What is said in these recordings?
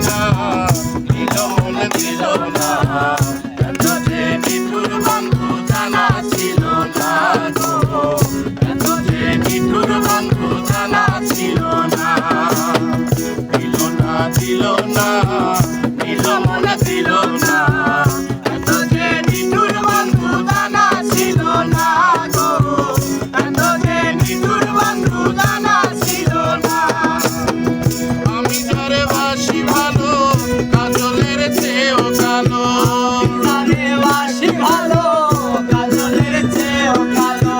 না, নিল মন দিল না, এত যে নিঠুর বন্ধু জানা ছিল না গো, এত যে নিঠুর বন্ধু জানা ছিল না। দিল না দিল না, নিল মন দিল না, এত যে নিঠুর বন্ধু জানা ছিল না গো, এত যে নিঠুর বন্ধু জানা ছিল না। আমি যারে বাসি ভালো, কাজলের চেয়েও কালো, যারে বাসি ভালো, কাজলের চেয়েও কালো।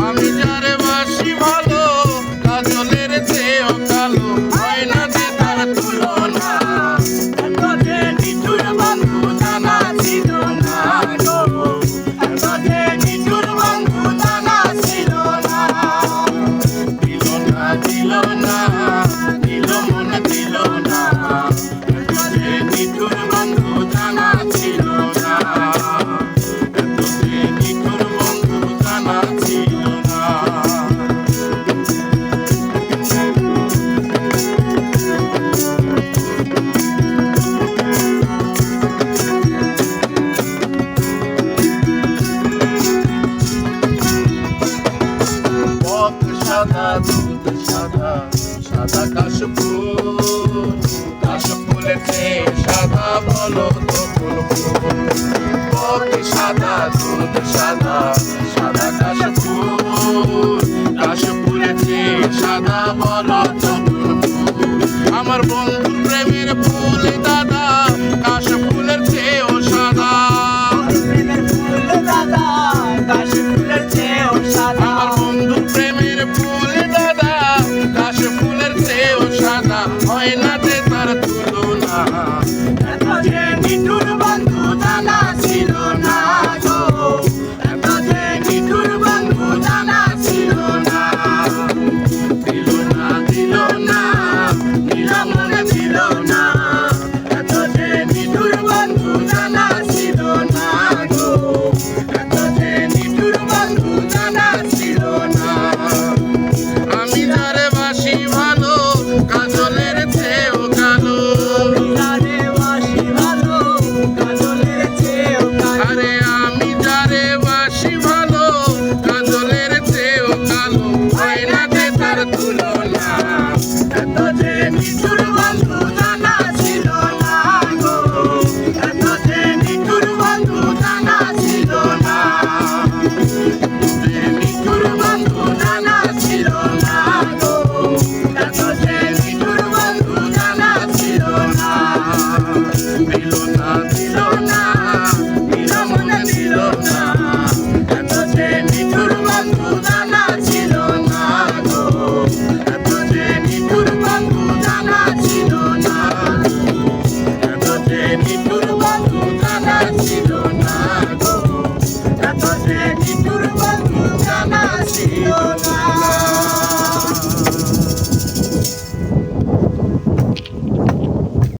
আমি যারে বাসি ভালো, কাজলের চেয়েও কালো, হয় না যে তার তুলনা, এত যে নিঠুর বন্ধু জানা ছিল না গো, এত যে নিঠুর বন্ধু জানা ছিল না। দিল না দিল না, দিল মন দিল না, এত যে নিঠুর বন্ধু জানা ছিল না, এত যে নিঠুর বন্ধু জানা ছিল না। পথ সাদা দুধ সাদা, সাদা কাশফুল, কাশফুলের চেয়ে সাদা বলো তো কোন ফুল। পথ সাদা দুধ সাদা, সাদা কাশফুল, কাশফুলের চেয়ে সাদা বলো তো কোন ফুল। আমার বন্ধুর প্রেমের ফুল দাদা, কাশফুলের চেয়েও সাদা, প্রেমের ফুল দাদা, কাশফুলের চেয়েও সাদা। আমার বন্ধুর প্রেমের ফুল দাদা, কাশফুলের চেয়েও সাদা, হয় না যে তার তুলনা, এত